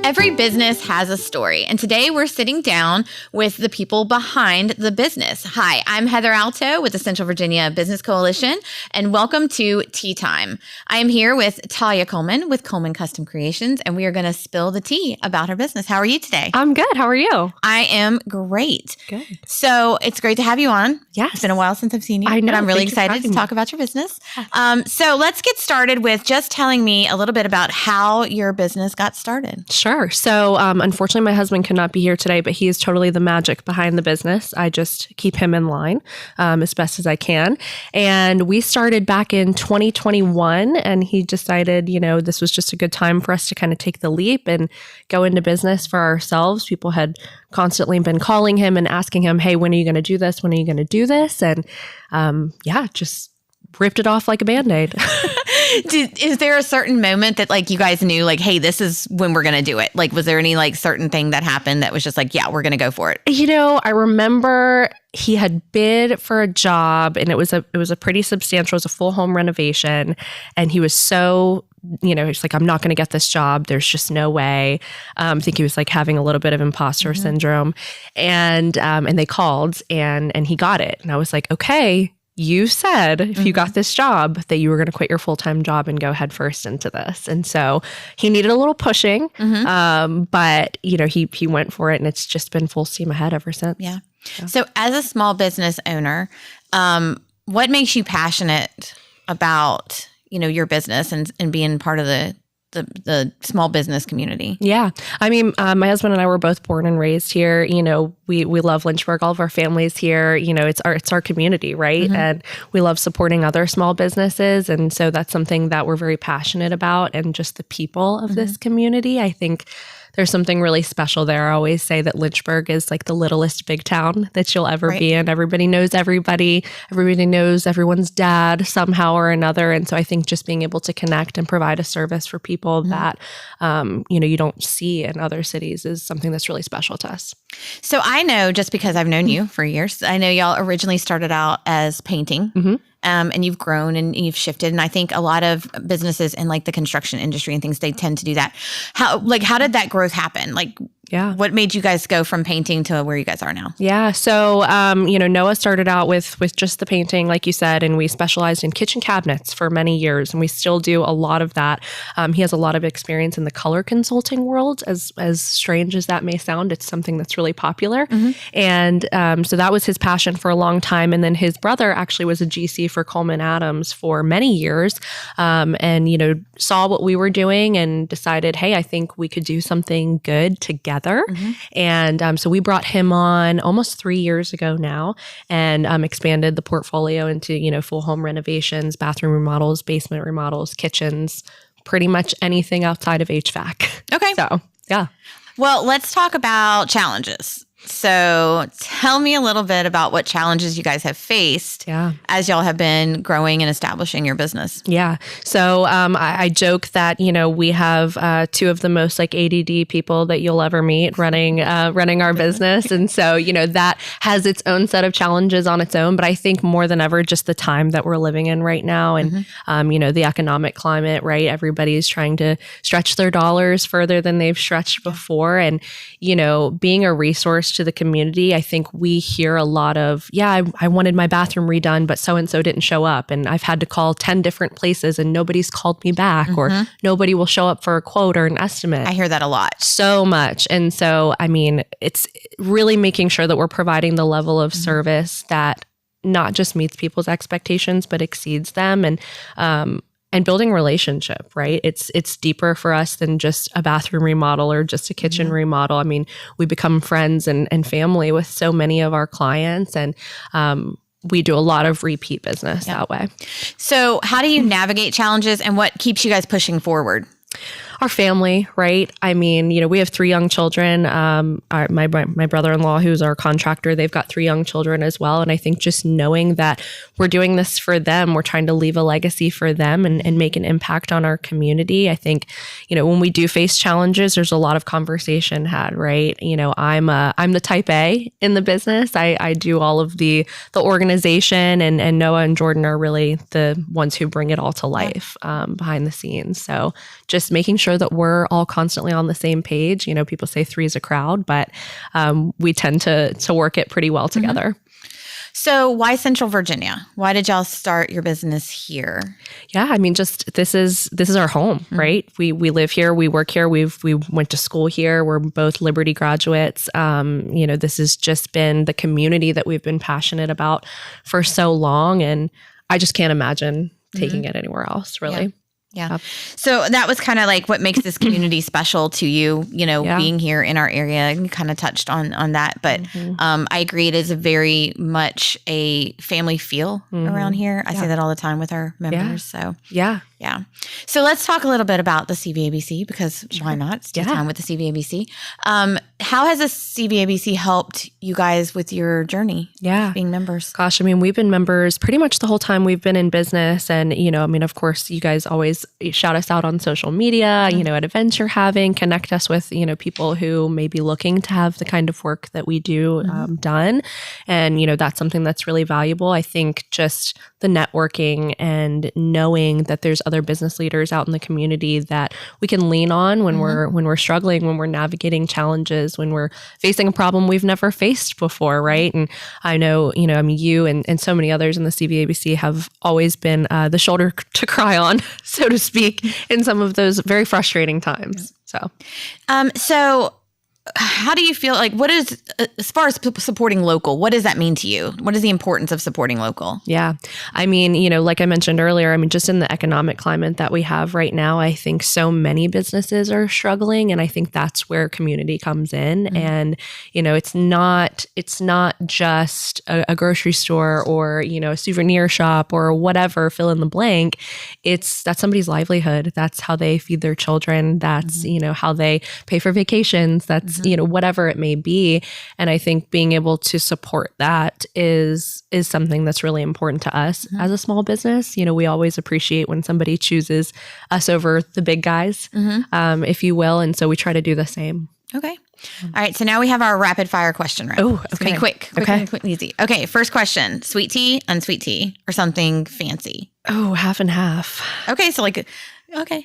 Every business has a story, and today we're sitting down with the people behind the business. Hi, I'm Heather Alto with the Central Virginia Business Coalition, and welcome to Tea Time. I am here with Talya Coleman with Coleman Custom Creations, and we are going to spill the tea about her business. How are you today? I'm good. How are you? I am great. Good. So it's great to have you on. Yes. It's been a while since I've seen you. I know. But I'm really Thank you for excited to having talk me. about your business. So let's get started with just telling me a little bit about how your business got started. Sure. So unfortunately, my husband could not be here today, but he is totally the magic behind the business. I just keep him in line as best as I can. And we started back in 2021, and he decided, this was just a good time for us to kind of take the leap and go into business for ourselves. People had constantly been calling him and asking him, hey, when are you going to do this? When are you going to do this? And just ripped it off like a Band-Aid. Is there a certain moment that you guys knew hey, this is when we're going to do it? Was there any certain thing that happened that was just yeah, we're going to go for it? I remember he had bid for a job, and it was a pretty substantial, it was a full home renovation. And he was so, he's like, I'm not going to get this job. There's just no way. I think he was having a little bit of imposter syndrome, and they called and he got it. And I was like, okay, you said if you got this job that you were going to quit your full-time job and go headfirst into this. And so he needed a little pushing, but he went for it, and it's just been full steam ahead ever since. Yeah. So as a small business owner, what makes you passionate about, your business and being part of the small business community? Yeah. I mean, my husband and I were both born and raised here. We love Lynchburg. All of our families here, it's our community, right? And we love supporting other small businesses. And so that's something that we're very passionate about, and just the people of this community. I think there's something really special there. I always say that Lynchburg is the littlest big town that you'll ever be in. Everybody knows everybody. Everybody knows everyone's dad somehow or another. And so I think just being able to connect and provide a service for people that, you don't see in other cities is something that's really special to us. So I know, just because I've known you for years, I know y'all originally started out as painting. And you've grown and you've shifted. And I think a lot of businesses in the construction industry and things, they tend to do that. How did that growth happen? What made you guys go from painting to where you guys are now? Yeah. So, Noah started out with just the painting, like you said, and we specialized in kitchen cabinets for many years, and we still do a lot of that. He has a lot of experience in the color consulting world, as strange as that may sound. It's something that's really popular. And so that was his passion for a long time. And then his brother actually was a GC for Coleman Adams for many years, and, saw what we were doing and decided, hey, I think we could do something good together. And so we brought him on almost 3 years ago now, and expanded the portfolio into, full home renovations, bathroom remodels, basement remodels, kitchens, pretty much anything outside of HVAC. Okay. So, yeah. Well, let's talk about challenges. So tell me a little bit about what challenges you guys have faced as y'all have been growing and establishing your business. Yeah. So I joke that, we have two of the most ADD people that you'll ever meet running our business. And so, that has its own set of challenges on its own. But I think more than ever, just the time that we're living in right now and, the economic climate, right? Everybody's trying to stretch their dollars further than they've stretched before. And, being a resource to the community, I think we hear a lot of, I wanted my bathroom redone, but so-and-so didn't show up. And I've had to call 10 different places and nobody's called me back, or nobody will show up for a quote or an estimate. I hear that a lot. So much. And so, I mean, it's really making sure that we're providing the level of service that not just meets people's expectations, but exceeds them. And building relationship, right? It's deeper for us than just a bathroom remodel or just a kitchen remodel. I mean, we become friends and family with so many of our clients, and we do a lot of repeat business that way. So how do you navigate challenges, and what keeps you guys pushing forward? Our family, right? I mean, we have 3 young children. My brother-in-law, who's our contractor, they've got 3 young children as well. And I think just knowing that we're doing this for them, we're trying to leave a legacy for them and make an impact on our community. I think, when we do face challenges, there's a lot of conversation had, right? I'm the type A in the business. I do all of the organization, and Noah and Jordan are really the ones who bring it all to life behind the scenes. So just making sure sure that we're all constantly on the same page. You know, people say three is a crowd, but we tend to work it pretty well together. So why Central Virginia? Why did y'all start your business here? Yeah, I mean, just this is our home, right? We live here, we work here, we went to school here. We're both Liberty graduates. You know, this has just been the community that we've been passionate about for so long, and I just can't imagine taking it anywhere else, really. Yeah. So that was kind of like what makes this community special to you, you know, being here in our area. You kind of touched on that, but I agree. It is a very much a family feel around here. I say that all the time with our members. So yeah. So let's talk a little bit about the CVABC, because why not? It's time with the CVABC. How has the CVABC helped you guys with your journey being members? Gosh, I mean, we've been members pretty much the whole time we've been in business. And, you know, I mean, of course, you guys always shout us out on social media, you know, at events you're having, connect us with, you know, people who may be looking to have the kind of work that we do done. And, you know, that's something that's really valuable. I think just the networking and knowing that there's other business leaders out in the community that we can lean on when we're struggling, when we're navigating challenges, when we're facing a problem we've never faced before, right? And I know, you know, I mean, you and so many others in the CVABC have always been the shoulder to cry on, so to speak, in some of those very frustrating times. So how do you feel like, what is, as far as supporting local, what does that mean to you? What is the importance of supporting local? Yeah. I mean, you know, like I mentioned earlier, I mean, just in the economic climate that we have right now, I think so many businesses are struggling. And I think that's where community comes in. And, you know, it's not just a grocery store or, you know, a souvenir shop or whatever, fill in the blank. That's somebody's livelihood. That's how they feed their children. That's, you know, how they pay for vacations. That's, you know, whatever it may be. And I think being able to support that is something that's really important to us as a small business. You know, we always appreciate when somebody chooses us over the big guys, if you will. And so we try to do the same. Okay. All right. So now we have our rapid fire question round. Oh, it's gonna be quick and easy. Okay. First question: sweet tea, unsweet tea, or something fancy? Oh, half and half. Okay. So like,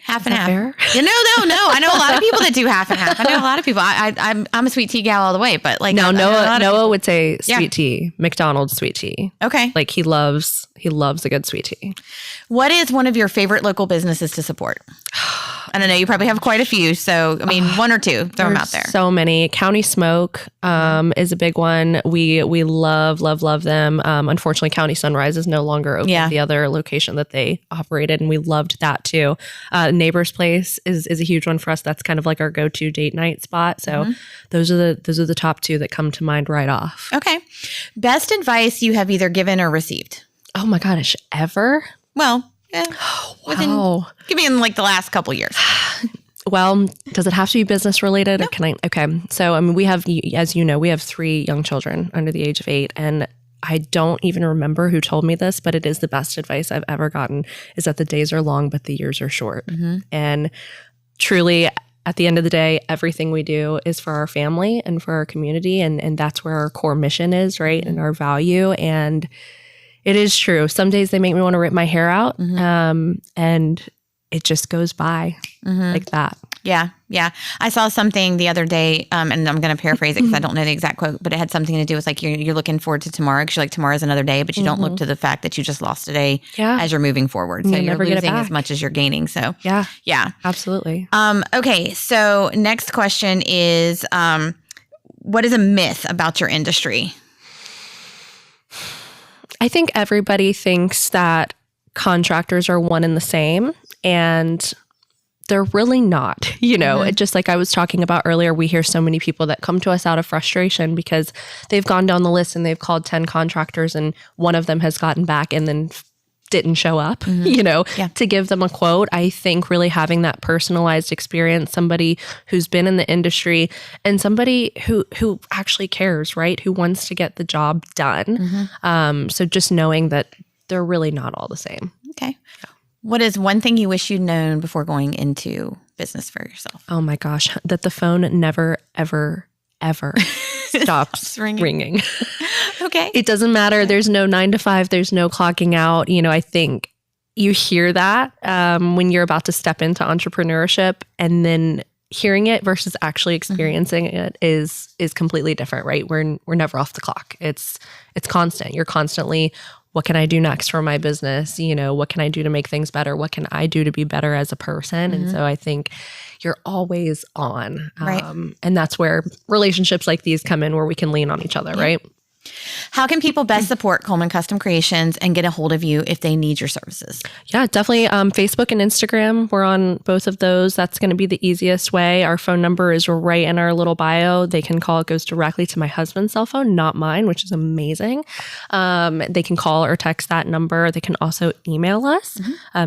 half and half. Fair? Yeah, no. I know a lot of people that do half and half. I know a lot of people. I'm a sweet tea gal all the way, but like Noah would say sweet tea, McDonald's sweet tea. Okay. Like he loves a good sweet tea. What is one of your favorite local businesses to support? I don't know. You probably have quite a few. So, I mean, one or two, throw them out there. So many. County Smoke is a big one. We love them. Unfortunately, County Sunrise is no longer open at the other location that they operated, and we loved that too. Neighbor's Place is a huge one for us. That's kind of like our go-to date night spot. So those are the top two that come to mind right off. Okay. Best advice you have either given or received? Oh my gosh, ever? Well, yeah. Wow. Give me in like the last couple years. Well, does it have to be business related? No. Or can I? Okay. So, I mean, we have, as you know, we have 3 young children under the age of 8. And I don't even remember who told me this, but it is the best advice I've ever gotten, is that the days are long, but the years are short. And truly, at the end of the day, everything we do is for our family and for our community. And that's where our core mission is, right? And our value. And it is true. Some days they make me want to rip my hair out. And it just goes by like that. Yeah. I saw something the other day, and I'm going to paraphrase it because I don't know the exact quote, but it had something to do with like you're looking forward to tomorrow because you're like, tomorrow's another day, but you don't look to the fact that you just lost a day as you're moving forward. So you're losing as much as you're gaining. So yeah, absolutely. Okay. So next question is, what is a myth about your industry? I think everybody thinks that contractors are one and the same, and they're really not. You know, just like I was talking about earlier, we hear so many people that come to us out of frustration because they've gone down the list and they've called 10 contractors and one of them has gotten back and then didn't show up, you know, to give them a quote. I think really having that personalized experience, somebody who's been in the industry and somebody who actually cares, right? Who wants to get the job done. So just knowing that they're really not all the same. Okay. What is one thing you wish you'd known before going into business for yourself? Oh my gosh, that the phone never, ever stops ringing. Okay. It doesn't matter. There's no 9 to 5. There's no clocking out. You know, I think you hear that when you're about to step into entrepreneurship, and then hearing it versus actually experiencing it is completely different, right? We're never off the clock. It's constant. You're constantly, what can I do next for my business? What can I do to make things better? What can I do to be better as a person? And so I think you're always on. Right. And that's where relationships like these come in, where we can lean on each other, right? How can people best support Coleman Custom Creations and get a hold of you if they need your services? Yeah, definitely. Facebook and Instagram, we're on both of those. That's going to be the easiest way. Our phone number is right in our little bio. They can call. It goes directly to my husband's cell phone, not mine, which is amazing. They can call or text that number. They can also email us.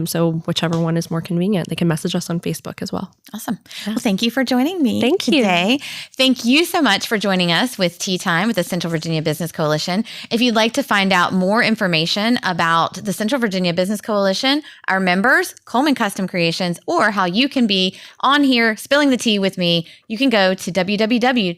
So whichever one is more convenient. They can message us on Facebook as well. Awesome. Well, thank you for joining me today. Thank you so much for joining us with Tea Time with the Central Virginia Business Coalition. If you'd like to find out more information about the Central Virginia Business Coalition, our members, Coleman Custom Creations, or how you can be on here spilling the tea with me, you can go to www.cvabc.org.